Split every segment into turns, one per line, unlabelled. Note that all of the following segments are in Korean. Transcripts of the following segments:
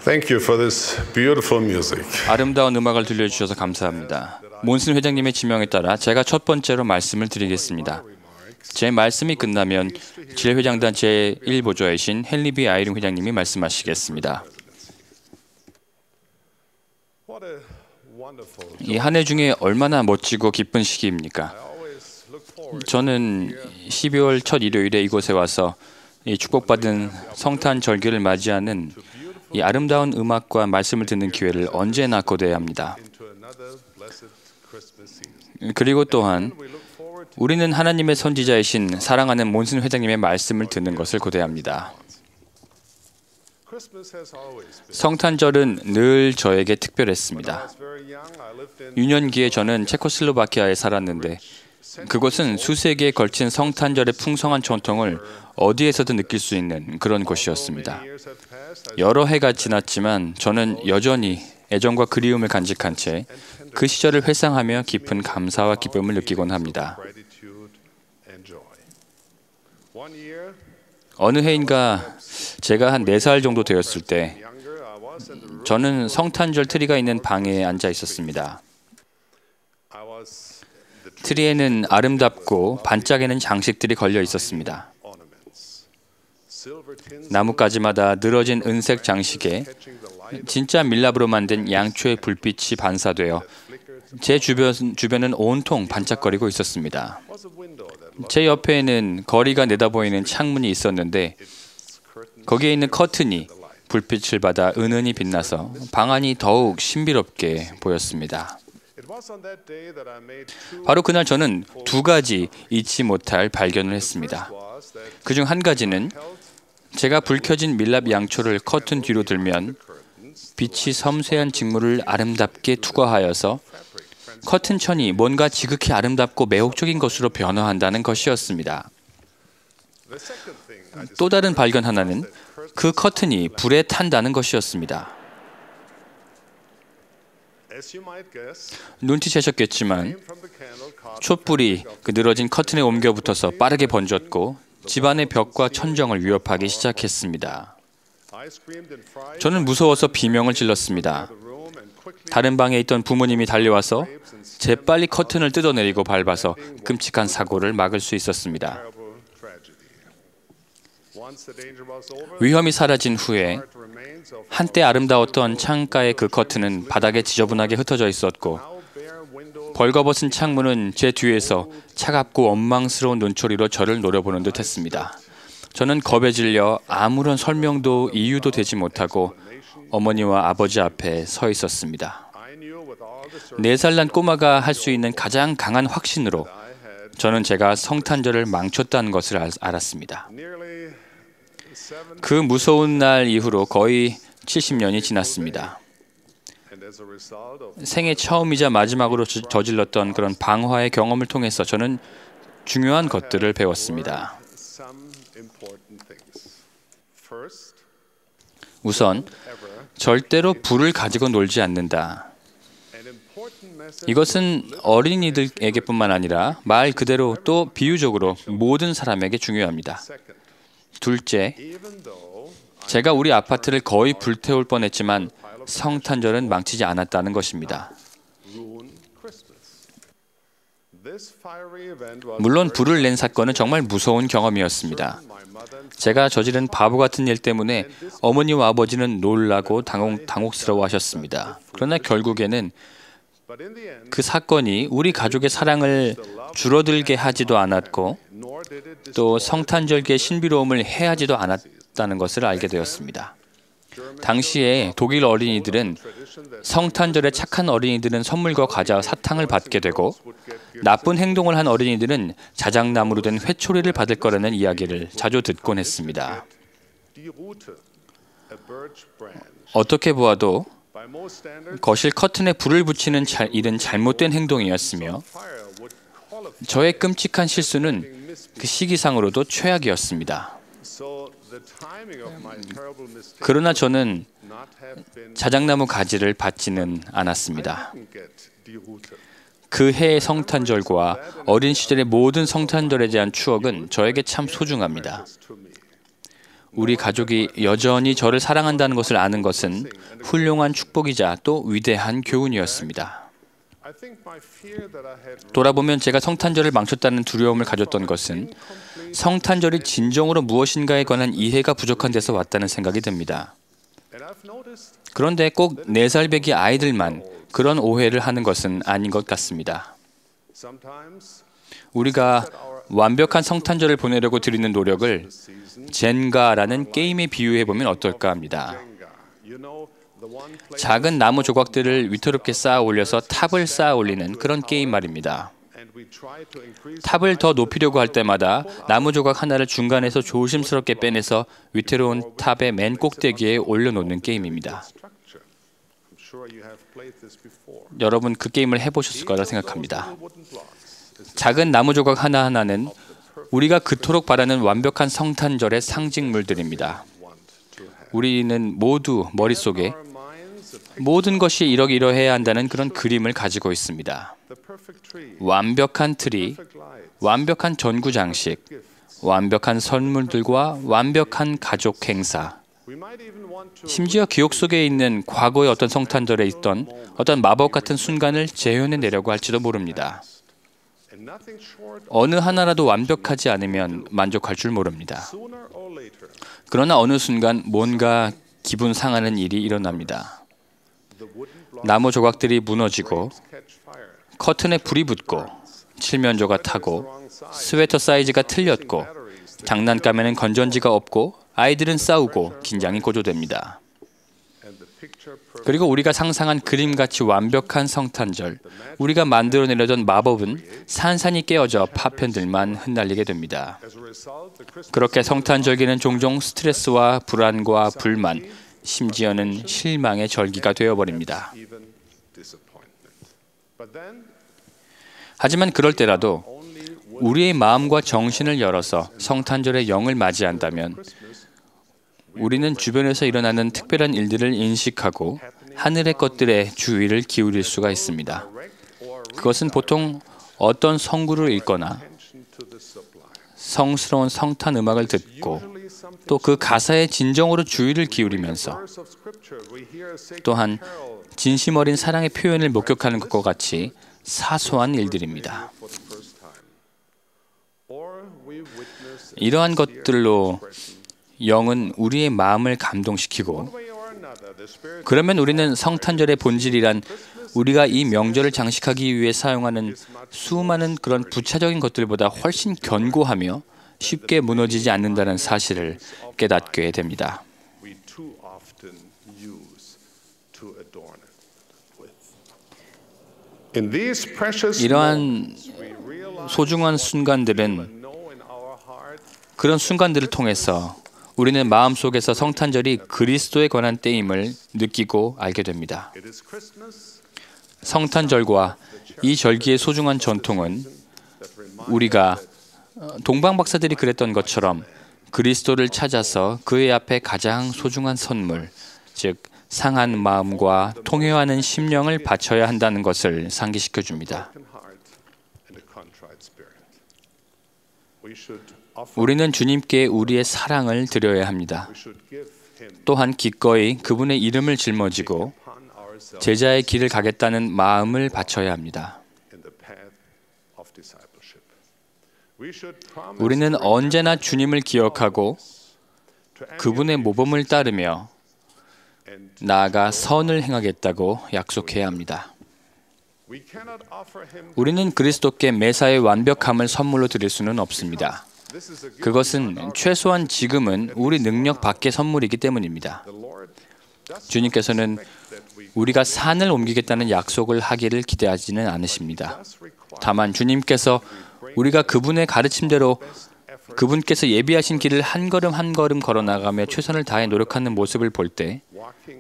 Thank you for this beautiful music.
아름다운 음악을 들려주셔서 감사합니다. 몬슨 회장님의 지명에 따라 제가 첫 번째로 말씀을 드리겠습니다. 제 말씀이 끝나면 질회장단 제1보좌이신 헨리 B. 아이링 회장님이 말씀하시겠습니다. 이 한 해 중에 얼마나 멋지고 기쁜 시기입니까? 저는 12월 첫 일요일에 이곳에 와서 이 축복받은 성탄 절기를 맞이하는 이 아름다운 음악과 말씀을 듣는 기회를 언제나 거둬야 합니다. 그리고 또한 우리는 하나님의 선지자이신 사랑하는 몬슨 회장님의 말씀을 듣는 것을 거둬야 합니다. 성탄절은 늘 저에게 특별했습니다. 유년기에 저는 체코슬로바키아에 살았는데 그곳은 수세기에 걸친 성탄절의 풍성한 전통을 어디에서든 느낄 수 있는 그런 곳이었습니다. 여러 해가 지났지만 저는 여전히 애정과 그리움을 간직한 채 그 시절을 회상하며 깊은 감사와 기쁨을 느끼곤 합니다. 어느 해인가 제가 한 4살 정도 되었을 때 저는 성탄절 트리가 있는 방에 앉아 있었습니다. 트리에는 아름답고 반짝이는 장식들이 걸려 있었습니다. 나뭇가지마다 늘어진 은색 장식에 진짜 밀랍으로 만든 양초의 불빛이 반사되어 제 주변은 온통 반짝거리고 있었습니다. 제 옆에는 거리가 내다보이는 창문이 있었는데 거기에 있는 커튼이 불빛을 받아 은은히 빛나서 방 안이 더욱 신비롭게 보였습니다. 바로 그날 저는 2가지 잊지 못할 발견을 했습니다. 그중 한 가지는 제가 불 켜진 밀랍 양초를 커튼 뒤로 들면 빛이 섬세한 직물을 아름답게 투과하여서 커튼 천이 뭔가 지극히 아름답고 매혹적인 것으로 변화한다는 것이었습니다. 또 다른 발견 하나는 그 커튼이 불에 탄다는 것이었습니다. 눈치채셨겠지만 촛불이 그 늘어진 커튼에 옮겨 붙어서 빠르게 번졌고 집안의 벽과 천정을 위협하기 시작했습니다. 저는 무서워서 비명을 질렀습니다. 다른 방에 있던 부모님이 달려와서 재빨리 커튼을 뜯어내리고 밟아서 끔찍한 사고를 막을 수 있었습니다. 위험이 사라진 후에 한때 아름다웠던 창가의 그 커튼은 바닥에 지저분하게 흩어져 있었고 벌거벗은 창문은 제 뒤에서 차갑고 원망스러운 눈초리로 저를 노려보는 듯 했습니다. 저는 겁에 질려 아무런 설명도 이유도 되지 못하고 어머니와 아버지 앞에 서 있었습니다. 4살 난 꼬마가 할 수 있는 가장 강한 확신으로 저는 제가 성탄절을 망쳤다는 것을 알았습니다. 그 무서운 날 이후로 거의 70년이 지났습니다. 생애 처음이자 마지막으로 저질렀던 그런 방화의 경험을 통해서 저는 중요한 것들을 배웠습니다. 우선 절대로 불을 가지고 놀지 않는다. 이것은 어린이들에게뿐만 아니라 말 그대로 또 비유적으로 모든 사람에게 중요합니다. 둘째, 제가 우리 아파트를 거의 불태울 뻔했지만 성탄절은 망치지 않았다는 것입니다. 물론 불을 낸 사건은 정말 무서운 경험이었습니다. 제가 저지른 바보 같은 일 때문에 어머니와 아버지는 놀라고 당혹스러워하셨습니다. 그러나 결국에는 그 사건이 우리 가족의 사랑을 줄어들게 하지도 않았고 또 성탄절기의 신비로움을 해하지도 않았다는 것을 알게 되었습니다. 당시에 독일 어린이들은 성탄절에 착한 어린이들은 선물과 과자와 사탕을 받게 되고 나쁜 행동을 한 어린이들은 자작나무로 된 회초리를 받을 거라는 이야기를 자주 듣곤 했습니다. 어떻게 보아도 거실 커튼에 불을 붙이는 일은 잘못된 행동이었으며 저의 끔찍한 실수는 그 시기상으로도 최악이었습니다. 그러나 저는 자작나무 가지를 받지는 않았습니다. 그 해의 성탄절과 어린 시절의 모든 성탄절에 대한 추억은 저에게 참 소중합니다. 우리 가족이 여전히 저를 사랑한다는 것을 아는 것은 훌륭한 축복이자 또 위대한 교훈이었습니다. 돌아보면 제가 성탄절을 망쳤다는 두려움을 가졌던 것은 성탄절이 진정으로 무엇인가에 관한 이해가 부족한 데서 왔다는 생각이 듭니다. 그런데 꼭 4살 배기 아이들만 그런 오해를 하는 것은 아닌 것 같습니다. 우리가 완벽한 성탄절을 보내려고 드리는 노력을 젠가라는 게임에 비유해보면 어떨까 합니다. 작은 나무 조각들을 위태롭게 쌓아 올려서 탑을 쌓아 올리는 그런 게임 말입니다. 탑을 더 높이려고 할 때마다 나무 조각 하나를 중간에서 조심스럽게 빼내서 위태로운 탑의 맨 꼭대기에 올려놓는 게임입니다. 여러분 그 게임을 해보셨을 거라 생각합니다. 작은 나무 조각 하나하나는 우리가 그토록 바라는 완벽한 성탄절의 상징물들입니다. 우리는 모두 머릿속에 모든 것이 이러이러해야 한다는 그런 그림을 가지고 있습니다. 완벽한 트리, 완벽한 전구 장식, 완벽한 선물들과 완벽한 가족 행사, 심지어 기억 속에 있는 과거의 어떤 성탄절에 있던 어떤 마법 같은 순간을 재현해내려고 할지도 모릅니다. 어느 하나라도 완벽하지 않으면 만족할 줄 모릅니다. 그러나 어느 순간 뭔가 기분 상하는 일이 일어납니다. 나무 조각들이 무너지고 커튼에 불이 붙고 칠면조가 타고 스웨터 사이즈가 틀렸고 장난감에는 건전지가 없고 아이들은 싸우고 긴장이 고조됩니다. 그리고 우리가 상상한 그림같이 완벽한 성탄절, 우리가 만들어내려던 마법은 산산이 깨어져 파편들만 흩날리게 됩니다. 그렇게 성탄절기는 종종 스트레스와 불안과 불만, 심지어는 실망의 절기가 되어버립니다. 하지만 그럴 때라도 우리의 마음과 정신을 열어서 성탄절의 영을 맞이한다면 우리는 주변에서 일어나는 특별한 일들을 인식하고 하늘의 것들에 주의를 기울일 수가 있습니다. 그것은 보통 어떤 성구를 읽거나 성스러운 성탄 음악을 듣고 또 그 가사에 진정으로 주의를 기울이면서 또한 진심 어린 사랑의 표현을 목격하는 것과 같이 사소한 일들입니다. 이러한 것들로 영은 우리의 마음을 감동시키고 그러면 우리는 성탄절의 본질이란 우리가 이 명절을 장식하기 위해 사용하는 수많은 그런 부차적인 것들보다 훨씬 견고하며 쉽게 무너지지 않는다는 사실을 깨닫게 됩니다. 이러한 소중한 순간들은 그런 순간들을 통해서 우리는 마음속에서 성탄절이 그리스도에 관한 때임을 느끼고 알게 됩니다. 성탄절과 이 절기의 소중한 전통은 우리가 동방박사들이 그랬던 것처럼 그리스도를 찾아서 그의 앞에 가장 소중한 선물, 즉 상한 마음과 통회하는 심령을 바쳐야 한다는 것을 상기시켜 줍니다. 우리는 주님께 우리의 사랑을 드려야 합니다. 또한 기꺼이 그분의 이름을 짊어지고 제자의 길을 가겠다는 마음을 바쳐야 합니다. 우리는 언제나 주님을 기억하고 그분의 모범을 따르며 나아가 선을 행하겠다고 약속해야 합니다. 우리는 그리스도께 매사의 완벽함을 선물로 드릴 수는 없습니다. 그것은 최소한 지금은 우리 능력 밖의 선물이기 때문입니다. 주님께서는 우리가 산을 옮기겠다는 약속을 하기를 기대하지는 않으십니다. 다만 주님께서 우리가 그분의 가르침대로 그분께서 예비하신 길을 한 걸음 한 걸음 걸어나가며 최선을 다해 노력하는 모습을 볼 때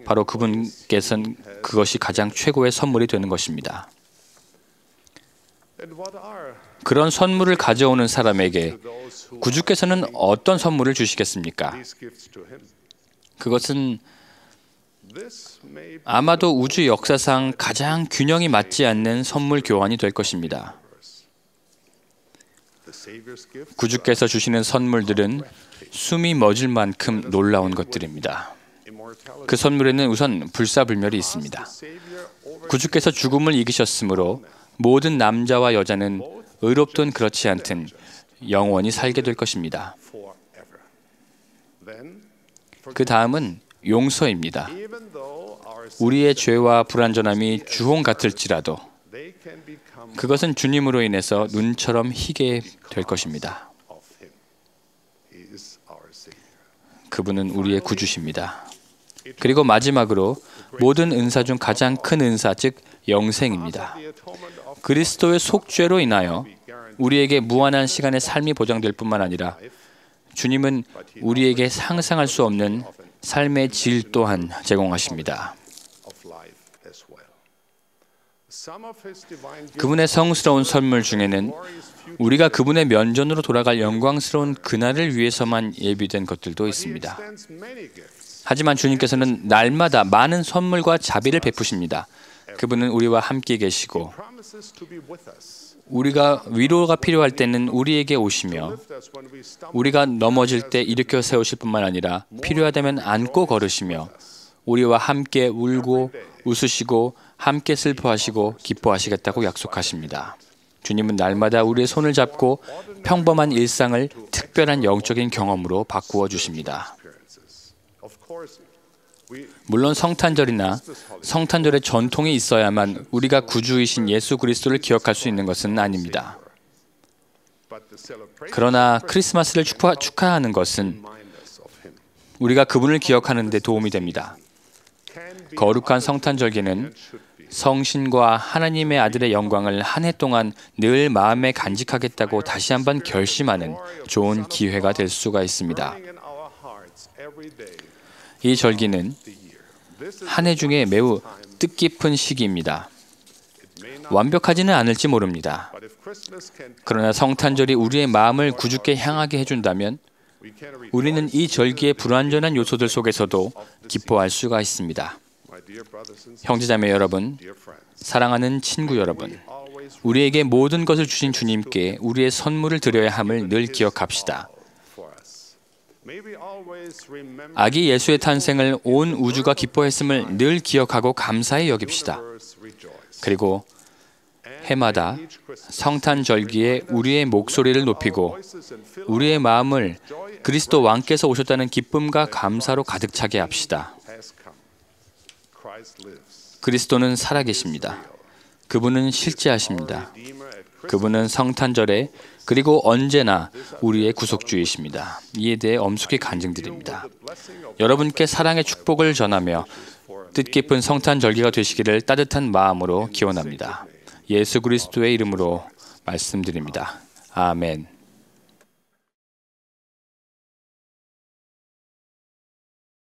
바로 그분께서는 그것이 가장 최고의 선물이 되는 것입니다. 그런 선물을 가져오는 사람에게 구주께서는 어떤 선물을 주시겠습니까? 그것은 아마도 우주 역사상 가장 균형이 맞지 않는 선물 교환이 될 것입니다. 구주께서 주시는 선물들은 숨이 멎을 만큼 놀라운 것들입니다. 그 선물에는 우선 불사불멸이 있습니다. 구주께서 죽음을 이기셨으므로 모든 남자와 여자는 의롭든 그렇지 않든 영원히 살게 될 것입니다. 그 다음은 용서입니다. 우리의 죄와 불완전함이 주홍 같을지라도 그것은 주님으로 인해서 눈처럼 희게 될 것입니다. 그분은 우리의 구주십니다. 그리고 마지막으로 모든 은사 중 가장 큰 은사, 즉 영생입니다. 그리스도의 속죄로 인하여 우리에게 무한한 시간의 삶이 보장될 뿐만 아니라 주님은 우리에게 상상할 수 없는 삶의 질 또한 제공하십니다. 그분의 성스러운 선물 중에는 우리가 그분의 면전으로 돌아갈 영광스러운 그날을 위해서만 예비된 것들도 있습니다. 하지만 주님께서는 날마다 많은 선물과 자비를 베푸십니다. 그분은 우리와 함께 계시고 우리가 위로가 필요할 때는 우리에게 오시며 우리가 넘어질 때 일으켜 세우실 뿐만 아니라 필요하다면 안고 걸으시며 우리와 함께 울고 웃으시고 함께 슬퍼하시고 기뻐하시겠다고 약속하십니다. 주님은 날마다 우리의 손을 잡고 평범한 일상을 특별한 영적인 경험으로 바꾸어 주십니다. 물론 성탄절이나 성탄절의 전통이 있어야만 우리가 구주이신 예수 그리스도를 기억할 수 있는 것은 아닙니다. 그러나 크리스마스를 축하하는 것은 우리가 그분을 기억하는 데 도움이 됩니다. 거룩한 성탄절기는 성신과 하나님의 아들의 영광을 한 해 동안 늘 마음에 간직하겠다고 다시 한번 결심하는 좋은 기회가 될 수가 있습니다. 이 절기는 한 해 중에 매우 뜻깊은 시기입니다. 완벽하지는 않을지 모릅니다. 그러나 성탄절이 우리의 마음을 구주께 향하게 해준다면 우리는 이 절기의 불완전한 요소들 속에서도 기뻐할 수가 있습니다. 형제자매 여러분, 사랑하는 친구 여러분, 우리에게 모든 것을 주신 주님께 우리의 선물을 드려야 함을 늘 기억합시다. 아기 예수의 탄생을 온 우주가 기뻐했음을 늘 기억하고 감사히 여깁시다. 그리고 해마다 성탄절기에 우리의 목소리를 높이고 우리의 마음을 그리스도 왕께서 오셨다는 기쁨과 감사로 가득 차게 합시다. 그리스도는 살아계십니다. 그분은 실제하십니다. 그분은 성탄절에 그리고 언제나 우리의 구속주이십니다. 이에 대해 엄숙히 간증드립니다. 여러분께 사랑의 축복을 전하며 뜻깊은 성탄절기가 되시기를 따뜻한 마음으로 기원합니다. 예수 그리스도의 이름으로 말씀드립니다. 아멘.